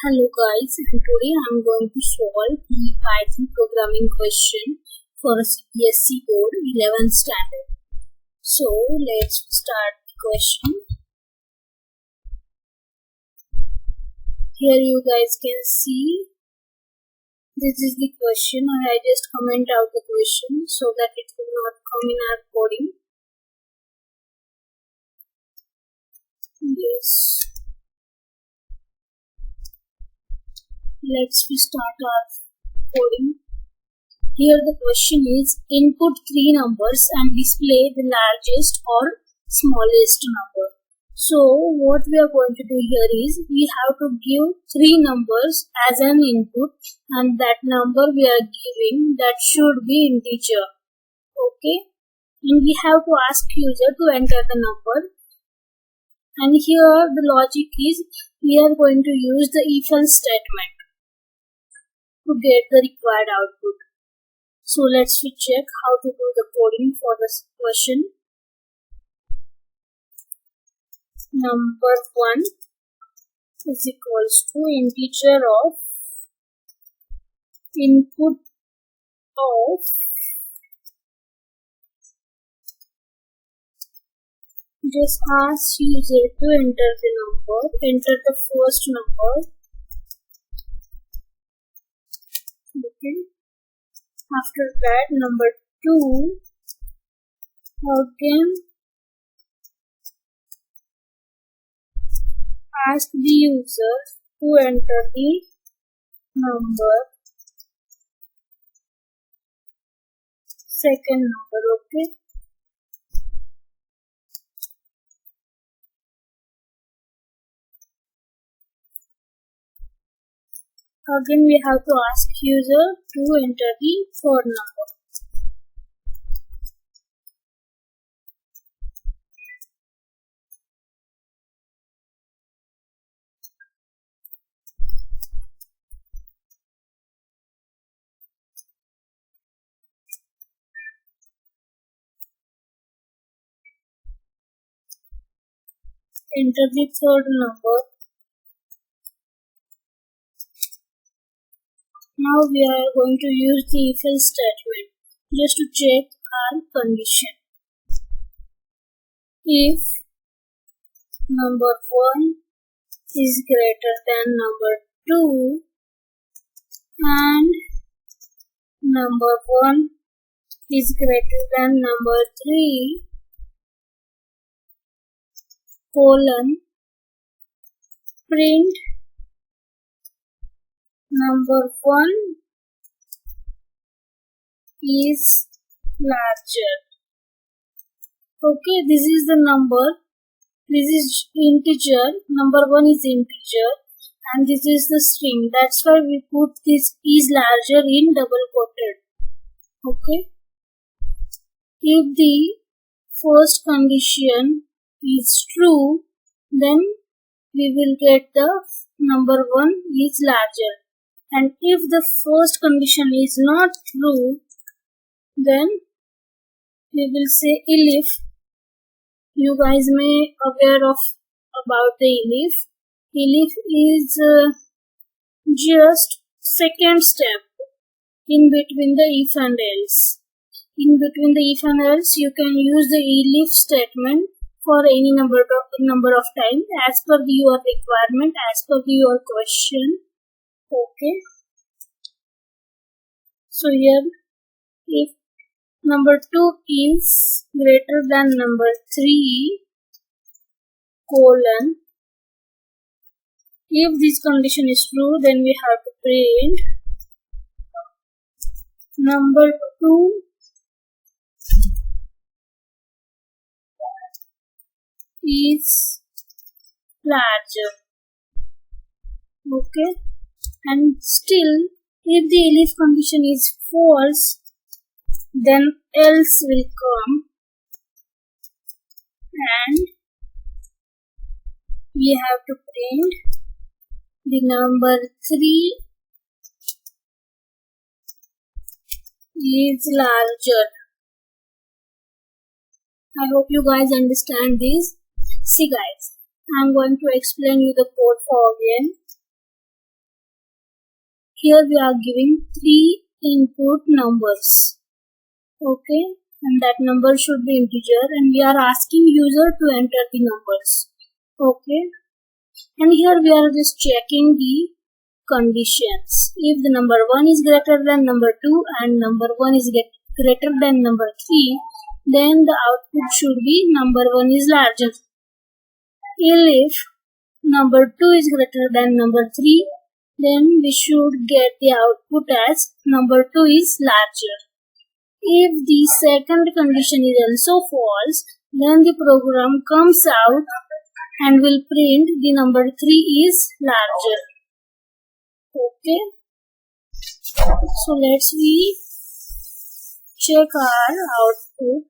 Hello guys, and today I'm going to solve the Python programming question for a CBSE Board 11th standard. So let's start the question. Here you guys can see this is the question. I just comment out the question so that it will not come in our coding. Yes. Let's start our coding. Here the question is input three numbers and display the largest or smallest number. So what we are going to do here is we have to give three numbers as an input, and that number we are giving that should be integer. Okay, and we have to ask user to enter the number. And here the logic is we are going to use the if-else statement to get the required output. So let's check how to do the coding for this question. Number 1 is equals to integer of input of just ask user to enter the number, enter the first number. Okay. After that, number 2, again ask the user to enter the number, second number. Okay. Again we have to ask user to enter the third number. Enter the third number. Now we are going to use the if-else statement just to check our condition. If number 1 is greater than number 2 and number 1 is greater than number 3, colon, print number 1 is larger. Okay, this is the number, this is integer, number 1 is integer, and this is the string. That's why we put this is larger in double quoted. Okay, if the first condition is true, then we will get the number 1 is larger. And if the first condition is not true, then we will say elif. You guys may aware of about the elif. Elif is just second step in between the if and else. In between the if and else, you can use the elif statement for any number of time as per your requirement, as per your question. Okay. So here, if number 2 is greater than number 3, colon, if this condition is true, then we have to print number 2 is larger. Okay. And still, if the elif condition is false, then else will come, and we have to print the number 3 is larger. I hope you guys understand this. See guys, I'm going to explain you the code for again. here we are giving 3 input numbers. Okay, and that number should be integer, and we are asking user to enter the numbers. Okay, and here we are just checking the conditions. If the number 1 is greater than number 2 and number 1 is greater than number 3, then the output should be number 1 is larger. If number 2 is greater than number 3, then we should get the output as number 2 is larger. If the second condition is also false, then the program comes out and will print the number 3 is larger. Okay, so let's check our output.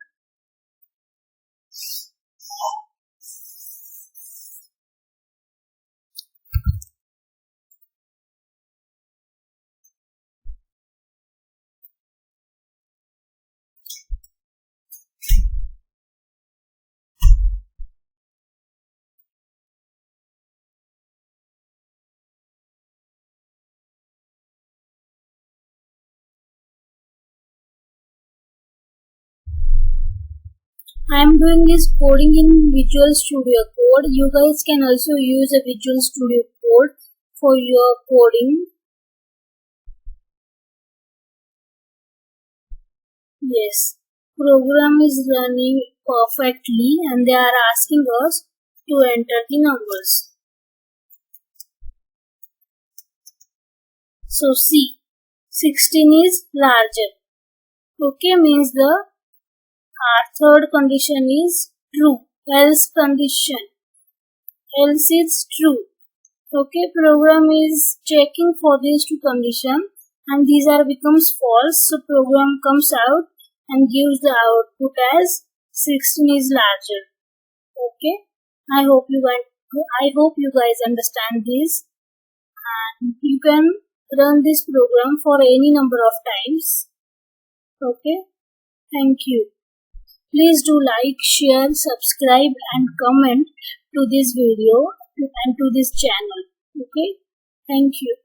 I am doing this coding in Visual Studio Code. You guys can also use a Visual Studio Code for your coding. Yes, program is running perfectly and they are asking us to enter the numbers. So see, 16 is larger. Okay, means our third condition is true. Else is true. Okay, program is checking for these two conditions and these are becomes false. So program comes out and gives the output as 16 is larger. Okay, I hope you guys understand this, and you can run this program for any number of times. Okay, thank you. Please do like, share, subscribe and comment to this video and to this channel. Okay, thank you.